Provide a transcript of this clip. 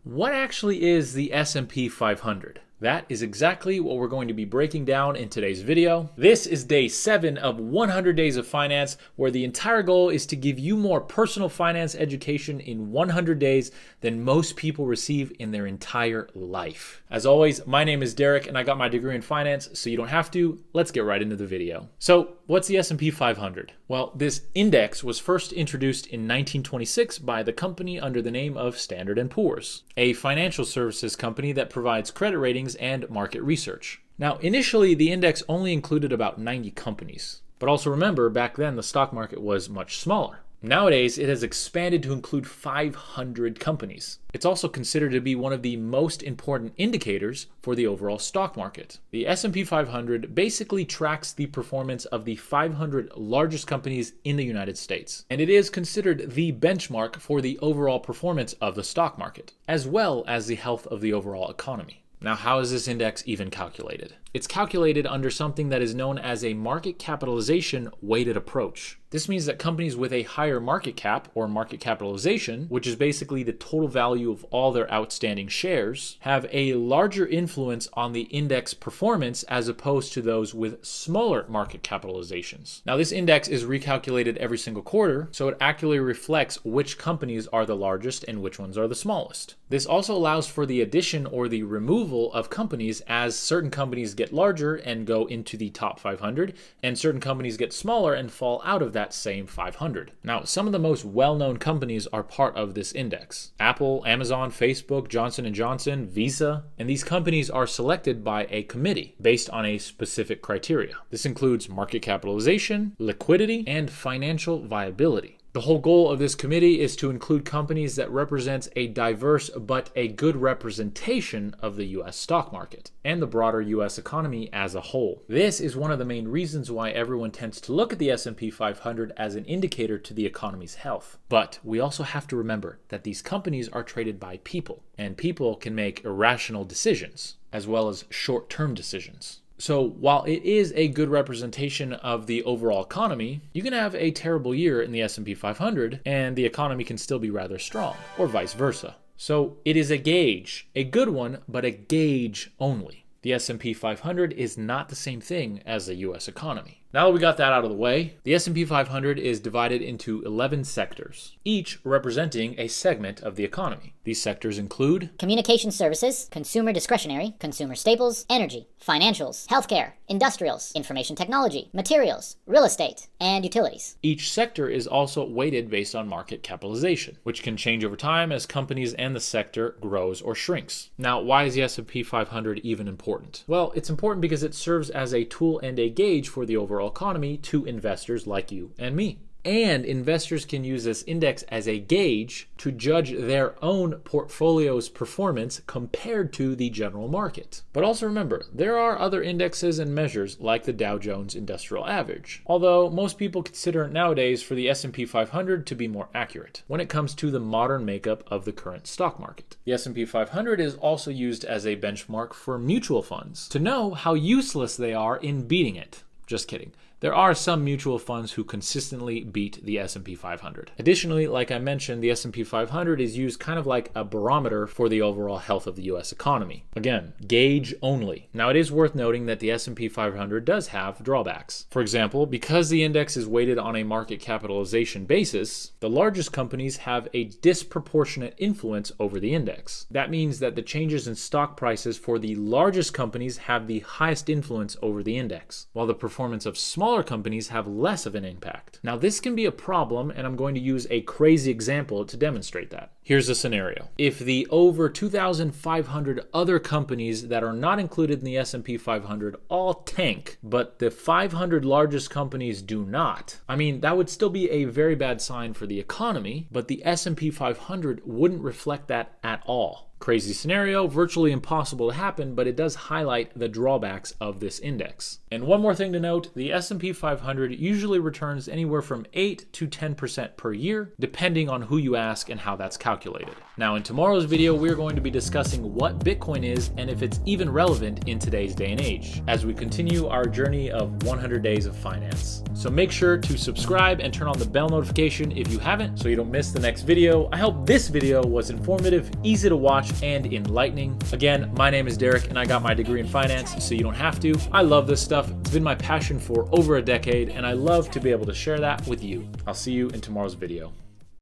What actually is the S&P 500? That is exactly what we're going to be breaking down in today's video. This is day 7 of 100 Days of Finance, where the entire goal is to give you more personal finance education in 100 days than most people receive in their entire life. As always, my name is Derek and I got my degree in finance, so you don't have to. Let's get right into the video. So, what's the S&P 500? Well, this index was first introduced in 1926 by the company under the name of Standard & Poor's, a financial services company that provides credit ratings and market research. Now, initially, the index only included about 90 companies. But also remember, back then, the stock market was much smaller. Nowadays, it has expanded to include 500 companies. It's also considered to be one of the most important indicators for the overall stock market. The S&P 500 basically tracks the performance of the 500 largest companies in the United States, and it is considered the benchmark for the overall performance of the stock market, as well as the health of the overall economy. Now, how is this index even calculated? It's calculated under something that is known as a market capitalization weighted approach. This means that companies with a higher market cap or market capitalization, which is basically the total value of all their outstanding shares, have a larger influence on the index performance as opposed to those with smaller market capitalizations. Now, this index is recalculated every single quarter, so it accurately reflects which companies are the largest and which ones are the smallest. This also allows for the addition or the removal of companies as certain companies get larger and go into the top 500, and certain companies get smaller and fall out of that same 500. Now, some of the most well-known companies are part of this index: Apple, Amazon, Facebook, Johnson & Johnson, Visa, and these companies are selected by a committee based on a specific criteria. This includes market capitalization, liquidity, and financial viability. The whole goal of this committee is to include companies that represents a diverse but a good representation of the US stock market and the broader US economy as a whole. This is one of the main reasons why everyone tends to look at the S&P 500 as an indicator to the economy's health. But we also have to remember that these companies are traded by people, and people can make irrational decisions as well as short-term decisions. So while it is a good representation of the overall economy, you can have a terrible year in the S&P 500 and the economy can still be rather strong, or vice versa. So it is a gauge, a good one, but a gauge only. The S&P 500 is not the same thing as the US economy. Now that we got that out of the way, the S&P 500 is divided into 11 sectors, each representing a segment of the economy. These sectors include communication services, consumer discretionary, consumer staples, energy, financials, healthcare, industrials, information technology, materials, real estate, and utilities. Each sector is also weighted based on market capitalization, which can change over time as companies and the sector grows or shrinks. Now, why is the S&P 500 even important? Well, it's important because it serves as a tool and a gauge for the overall economy to investors like you and me. And investors can use this index as a gauge to judge their own portfolio's performance compared to the general market. But also remember, there are other indexes and measures like the Dow Jones Industrial Average, although most people consider it nowadays for the S&P 500 to be more accurate when it comes to the modern makeup of the current stock market. The S&P 500 is also used as a benchmark for mutual funds to know how useless they are in beating it. Just kidding. There are some mutual funds who consistently beat the S&P 500. Additionally, like I mentioned, the S&P 500 is used kind of like a barometer for the overall health of the US economy. Again, gauge only. Now, it is worth noting that the S&P 500 does have drawbacks. For example, because the index is weighted on a market capitalization basis, the largest companies have a disproportionate influence over the index. That means that the changes in stock prices for the largest companies have the highest influence over the index, while the performance of smaller companies have less of an impact. Now, this can be a problem, and I'm going to use a crazy example to demonstrate that. Here's the scenario. If the over 2,500 other companies that are not included in the S&P 500 all tank, but the 500 largest companies do not, I mean, that would still be a very bad sign for the economy, but the S&P 500 wouldn't reflect that at all. Crazy scenario, virtually impossible to happen, but it does highlight the drawbacks of this index. And one more thing to note, the S&P 500 usually returns anywhere from 8 to 10% per year, depending on who you ask and how that's calculated. Now, in tomorrow's video, we're going to be discussing what Bitcoin is and if it's even relevant in today's day and age, as we continue our journey of 100 days of finance. So make sure to subscribe and turn on the bell notification if you haven't, so you don't miss the next video. I hope this video was informative, easy to watch, and enlightening. Again, my name is Derek and I got my degree in finance, so you don't have to. I love this stuff. It's been my passion for over a decade and I love to be able to share that with you. I'll see you in tomorrow's video.